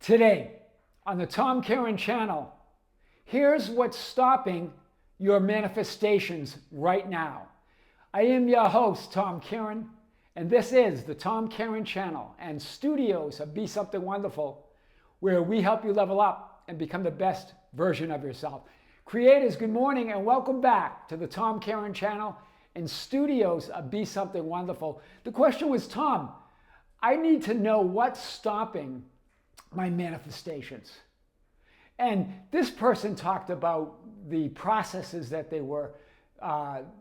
Today, on the Tom Kearin Channel, here's what's stopping your manifestations right now. I am your host, Tom Kearin, and this is the Tom Kearin Channel and studios of Be Something Wonderful, where we help you level up and become the best version of yourself. Creators, good morning and welcome back to the Tom Kearin Channel and studios of Be Something Wonderful. The question was, Tom, I need to know what's stopping my manifestations. And this person talked about the processes that they were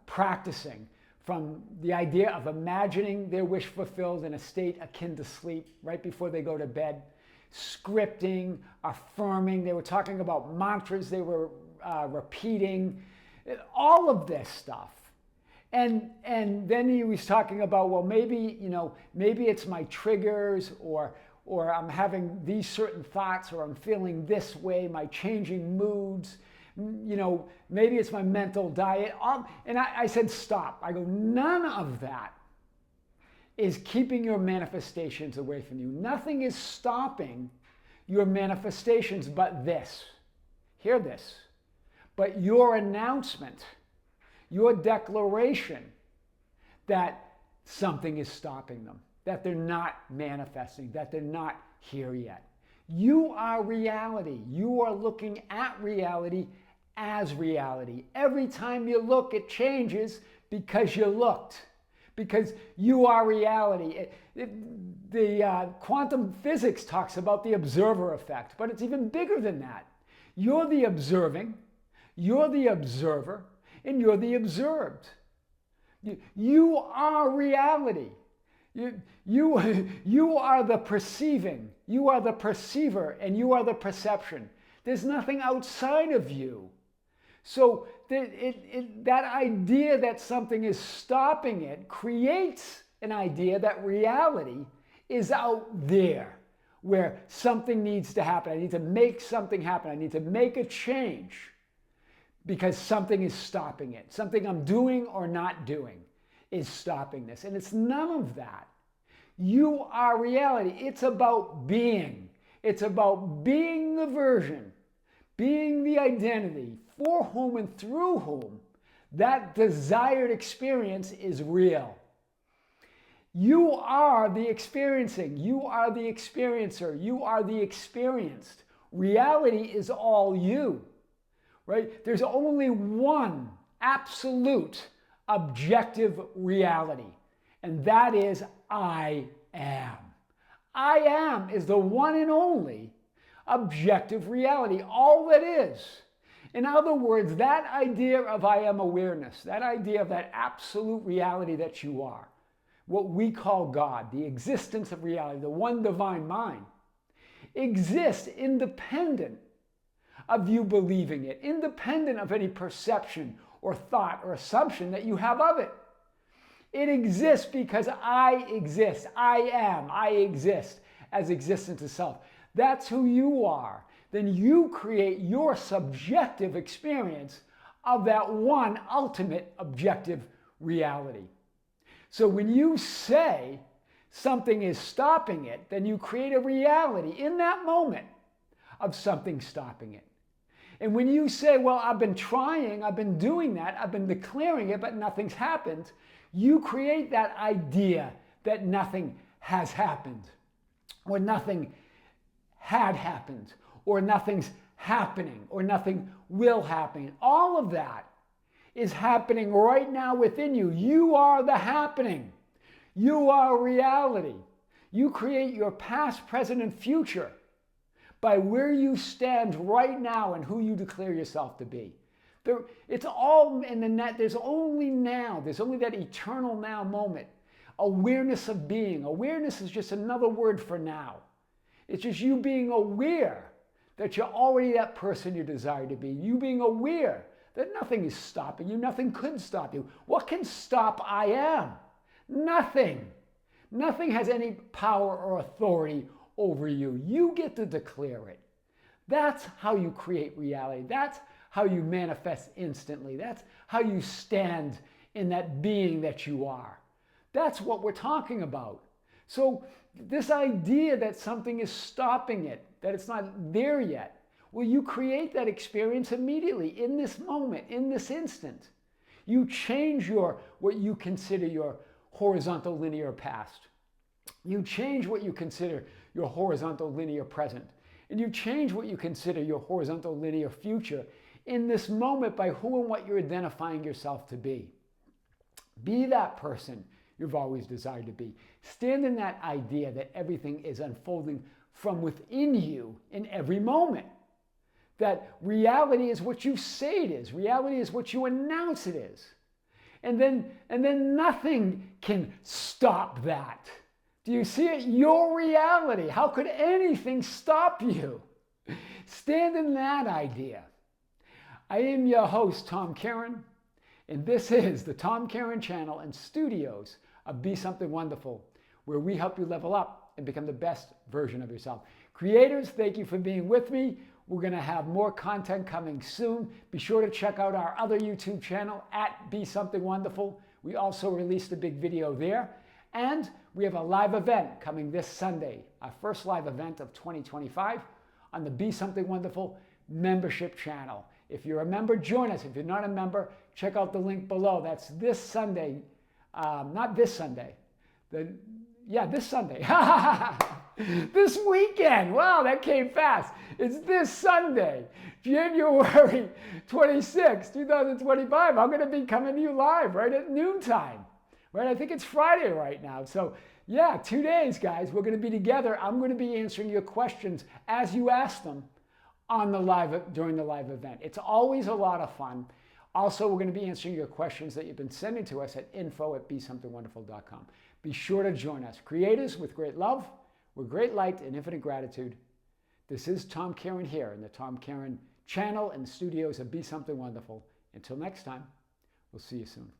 practicing, from the idea of imagining their wish fulfilled in a state akin to sleep right before they go to bed, scripting, affirming. They were talking about mantras they were repeating, all of this stuff. And then he was talking about, well, maybe it's my triggers, or I'm having these certain thoughts, or I'm feeling this way, my changing moods, maybe it's my mental diet. And I said, stop. I go, none of that is keeping your manifestations away from you. Nothing is stopping your manifestations but this. Hear this. But your announcement, your declaration that something is stopping them, that they're not manifesting, that they're not here yet. You are reality. You are looking at reality as reality. Every time you look, it changes because you looked, because you are reality. The quantum physics talks about the observer effect, but it's even bigger than that. You're the observing, you're the observer, and you're the observed. You are reality. You are the perceiving, you are the perceiver, and you are the perception. There's nothing outside of you. So that idea that something is stopping it creates an idea that reality is out there, where something needs to happen. I need to make something happen. I need to make a change because something is stopping it. Something I'm doing or not doing is stopping this. And it's none of that. You are reality. It's about being. It's about being the version, being the identity for whom and through whom that desired experience is real. You are the experiencing. You are the experiencer. You are the experienced. Reality is all you, right? There's only one absolute objective reality, and that is I am. I am is the one and only objective reality, all that is. In other words, that idea of I am awareness, that idea of that absolute reality that you are, what we call God, the existence of reality, the one divine mind, exists independent of you believing it, independent of any perception or thought or assumption that you have of it. It exists because I exist. I exist as existence itself. That's who you are. Then you create your subjective experience of that one ultimate objective reality. So when you say something is stopping it, then you create a reality in that moment of something stopping it. And when you say, well, I've been trying, I've been doing that, I've been declaring it, but nothing's happened, you create that idea that nothing has happened, or nothing had happened, or nothing's happening, or nothing will happen. All of that is happening right now within you. You are the happening. You are reality. You create your past, present, and future by where you stand right now and who you declare yourself to be. It's all in the net. There's only now. There's only that eternal now moment. Awareness of being. Awareness is just another word for now. It's just you being aware that you're already that person you desire to be. You being aware that nothing is stopping you. Nothing could stop you. What can stop I am? Nothing. Nothing has any power or authority over you. You get to declare it. That's how you create reality. That's how you manifest instantly. That's how you stand in that being that you are. That's what we're talking about. So This idea that something is stopping it, that it's not there yet, well, you create that experience immediately, in this moment, in this instant. You change what you consider your horizontal linear past. You change what you consider your horizontal linear present. And you change what you consider your horizontal linear future in this moment by who and what you're identifying yourself to be. Be that person you've always desired to be. Stand in that idea that everything is unfolding from within you in every moment. That reality is what you say it is. Reality is what you announce it is. And then nothing can stop that. Do you see it? Your reality. How could anything stop you? Stand in that idea. I am your host, Tom Kearin, and this is the Tom Kearin Channel and studios of Be Something Wonderful, where we help you level up and become the best version of yourself. Creators, thank you for being with me. We're going to have more content coming soon. Be sure to check out our other YouTube channel at Be Something Wonderful. We also released a big video there. And we have a live event coming this Sunday, our first live event of 2025 on the Be Something Wonderful membership channel. If you're a member, join us. If you're not a member, check out the link below. That's this Sunday. Not this Sunday. This Sunday. This weekend. Wow, that came fast. It's this Sunday, January 26, 2025. I'm going to be coming to you live right at noontime. Right? I think it's Friday right now. So yeah, 2 days, guys. We're going to be together. I'm going to be answering your questions as you ask them on the during the live event. It's always a lot of fun. Also, we're going to be answering your questions that you've been sending to us at info@besomethingwonderful.com. Be sure to join us. Creators with great love, with great light and infinite gratitude. This is Tom Kearin here in the Tom Kearin Channel and studios of Be Something Wonderful. Until next time, we'll see you soon.